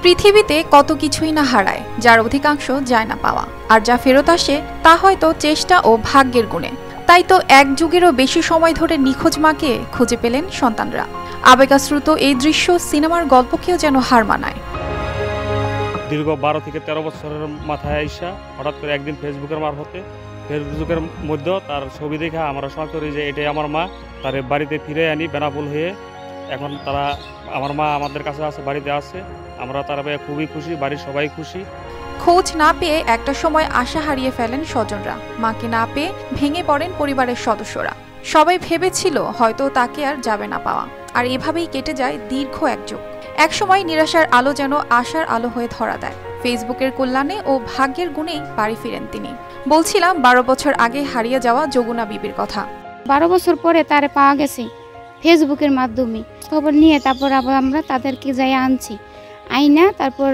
পৃথিবীতে কত কিছুই না হারায়, যার অধিকাংশ যায় না পাওয়া, আর যা ফেরত আসে তা হয়তো চেষ্টা ও ভাগ্যের গুণে। তাই তো এক যুগেরও বেশি সময় ধরে নিখোঁজ মাকে খুঁজে পেলেন সন্তানরা। আবেগাশ্রুত এই দৃশ্য সিনেমার গল্পকেও যেন হার মানায়। দীর্ঘ 12 থেকে 13 বছরের মাথায় আইসা হঠাৎ করে একদিন ফেসবুকের মধ্যে তার ছবি দেখে আমরা শনাক্ত করি যে এটাই আমার মা। তার বাড়িতে ফিরে আনি বেনাপোল হয়ে। এখন আমার মা আমাদের কাছে আছে, বাড়িতে আছে। আমরা তারা খুবই খুশি, বাড়ির সবাই খুশি। খোঁজ না পেয়ে একটা সময় আশা হারিয়ে ফেলেন স্বজনরা। মাকে না পেয়ে ভেঙে পড়েন পরিবারের সদস্যরা। সবাই ভেবেছিল হয়তো তাকে আর যাবে না পাওয়া, আর এভাবেই কেটে যায় দীর্ঘ এক যুগ। একসময় নিরাশার আলো যেন আশার আলো হয়ে ধরা দেয়। ফেসবুকের কল্যাণে ও ভাগ্যের গুণেই বাড়ি ফিরেন তিনি। বলছিলাম 12 বছর আগে হারিয়ে যাওয়া যোগুনা বিবির কথা। 12 বছর পরে তারে পাওয়া গেছে ফেসবুকের মাধ্যমে। খবর নিয়ে তারপর আবার আমরা তাদেরকে যাই আনছি, আইনা তারপর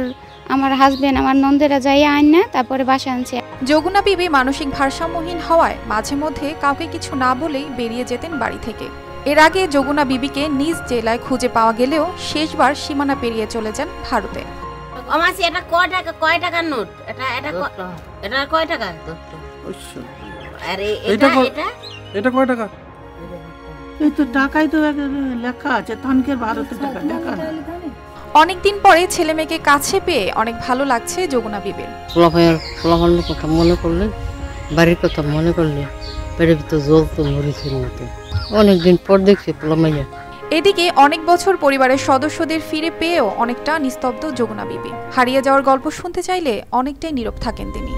আমার হাজবেন্ড আমার নন্দেরা যাই আইনা তারপরে বাসা আনছে। যোগুনা বিবি মানসিক ভারসাম্যহীন হওয়ায় মাঝে মধ্যে কাউকে কিছু না বলেই বেরিয়ে যেতেন বাড়ি থেকে। এর আগে যোগুনা বিবিকে নিজ জেলায় খুঁজে পাওয়া গেলেও শেষবার সীমানা পেরিয়ে চলে যান ভারতে। আমাসি এটা কয় টাকার নোট? এটা কয় টাকা? আরে এটা কয় টাকা? এই তো টাকাই তো লেখা আছে, তানকের 12 টাকা লেখা। অনেকদিন পরে ছেলে মেয়েকে কাছে পেয়ে অনেক ভালো লাগছে যোগুনা বিবির। ফলাফলের কথা মনে করলে, বাড়ির কথা মনে করলে বাড়ির ভিতর জ্বলতো মরিচের মতো। অনেকদিন পর দেখছি পোলামাইয়া। এদিকে অনেক বছর পরিবারের সদস্যদের ফিরে পেয়েও অনেকটা নিস্তব্ধ যোগুনা বিবি। হারিয়ে যাওয়ার গল্প শুনতে চাইলে অনেকটাই নীরব থাকেন তিনি।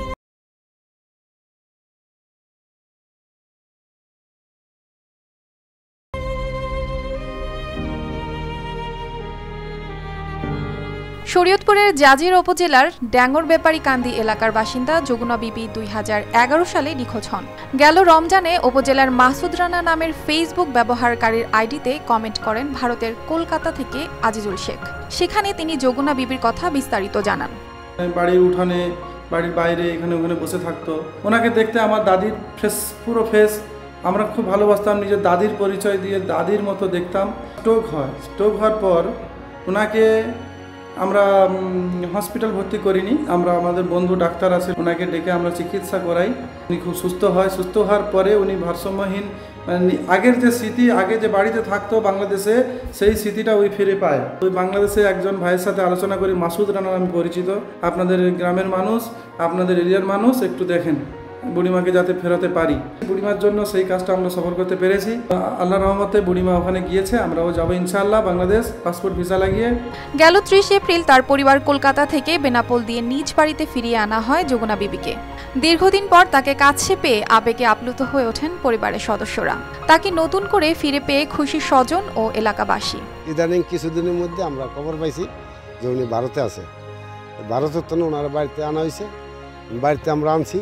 শরীয়তপুরের জাজিরা উপজেলার ড্যাঙ্গর ব্যাপারীকান্দি এলাকার বাসিন্দা যোগুনা বিবি 2011 সালে নিখোঁজ হন। গেল রমজানে উপজেলার মাসুদ রানা নামের ফেসবুক ব্যবহারকারীর আইডিতে কমেন্ট করেন ভারতের কলকাতা থেকে আজিজুল শেখ। সেখানে তিনি যোগুনা বিবির কথা বিস্তারিত জানান। বাড়ির উঠানে, বাড়ির বাইরে, এখানে ওখানে বসে থাকতো। ওনাকে দেখতে আমার দাদির পুরো ফেস আমরা খুব ভালোবাসতাম। নিজের দাদির পরিচয় দিয়ে দাদির মতো দেখতাম। স্ট্রোক হওয়ার পর ওনাকে আমরা হসপিটাল ভর্তি করিনি, আমরা আমাদের বন্ধু ডাক্তার আছে, ওনাকে ডেকে আমরা চিকিৎসা করাই। উনি খুব সুস্থ হয়। সুস্থ হওয়ার পরে উনি ভারসাম্যহীন, মানে আগের যে স্মৃতি, আগে যে বাড়িতে থাকতো বাংলাদেশে, সেই স্মৃতিটা ওই ফিরে পায়। ওই বাংলাদেশে একজন ভাইয়ের সাথে আলোচনা করি, মাসুদ রানা নামে পরিচিত। আপনাদের গ্রামের মানুষ, আপনাদের এরিয়ার মানুষ একটু দেখেন বুড়িমাকে যাতে ফেরাতে পারি। বুড়িমার জন্য সেই কাজটা আমরা সফল করতে পেরেছি। আল্লাহর রহমতে বুড়িমা ওখানে গিয়েছে, আমরাও যাবো ইনশাআল্লাহ বাংলাদেশ, পাসপোর্ট ভিসা লাগিয়ে। গেল 30 এপ্রিল তার পরিবার কলকাতা থেকে বেনাপোল দিয়ে নিজ বাড়িতে ফিরিয়ে আনা হয় যোগুনা বিবিকে। দীর্ঘদিন পর তাকে কাছে পেয়ে আবেগে আপ্লুত হয়ে ওঠেন পরিবারের সদস্যরা। তাকে নতুন করে ফিরে পেয়ে খুশি স্বজন ও এলাকাবাসী। ইদানিং কিছুদিনের মধ্যে আমরা খবর পাইছি যে উনি ভারতে আছে। ভারতের তো ওনার বাড়িতে আনা হয়েছে, বাড়িতে আমরা আনছি।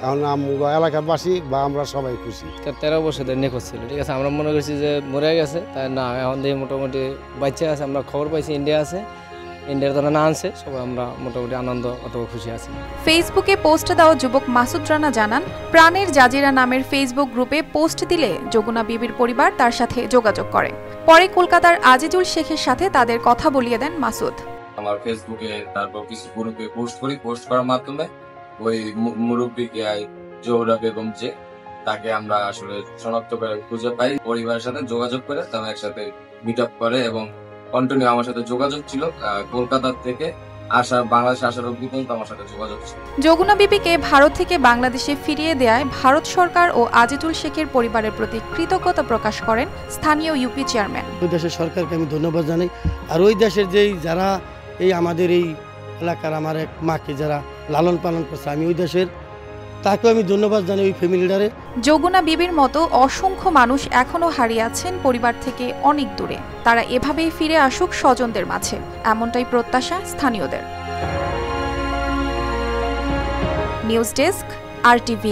এখন এলাকাবাসী বা আমরা সবাই খুশি। 13 বছর ধরে নিখোঁজ ছিল, ঠিক আছে। আমরা মনে করছি যে মরে গেছে, তাই না, এখন দিয়ে মোটামুটি বাচ্চা আছে। আমরা খবর পাইছি ইন্ডিয়া আছে, ইন্ডিয়ার তারা না আনছে, সবাই আমরা মোটামুটি আনন্দ অথবা খুশি আছি। ফেসবুকে পোস্ট দেওয়া যুবক মাসুদ রানা জানান, প্রাণের জাজিরা নামের ফেসবুক গ্রুপে পোস্ট দিলে যোগুনা বিবির পরিবার তার সাথে যোগাযোগ করে। পরে কলকাতার আজিজুল শেখের সাথে তাদের কথা বলিয়ে দেন মাসুদ। আমার ফেসবুকে তারপর কিছু গ্রুপে পোস্ট করি, পোস্ট করার মাধ্যমে ওই মুরব্বীকে জোহরা বেগম যে, তাকে আমরা আসলে শনাক্ত করে খুঁজে পাই। পরিবারের সাথে যোগাযোগ করে তারা একসাথে মিট আপ করে এবং কন্টিনিউ আমার সাথে যোগাযোগ ছিল। কলকাতা থেকে বাংলাদেশে আসার অবধি পর্যন্ত আমার সাথে যোগাযোগ ছিল। যোগুনা বিবিকে ভারত থেকে বাংলাদেশে ফিরিয়ে দেয়ায় ভারত সরকার ও আজিজুল শেখের পরিবারের প্রতি কৃতজ্ঞতা প্রকাশ করেন স্থানীয় ইউপি চেয়ারম্যান। ওই দেশের সরকারকে আমি ধন্যবাদ জানাই। আর ওই দেশের যারা আমাদের এই এলাকার আমার এক মাকে যারা লালন পালন করছে, আমি ওই দেশের তাকেও আমি ধন্যবাদ জানাই, ওই ফ্যামিলিটারে। যোগুনা বিবির মতো অসংখ্য মানুষ এখনো হারিয়ে আছেন পরিবার থেকে অনেক দূরে। তারা এভাবেই ফিরে আসুক স্বজনদের মাঝে, এমনটাই প্রত্যাশা স্থানীয়দের। News desk, RTV।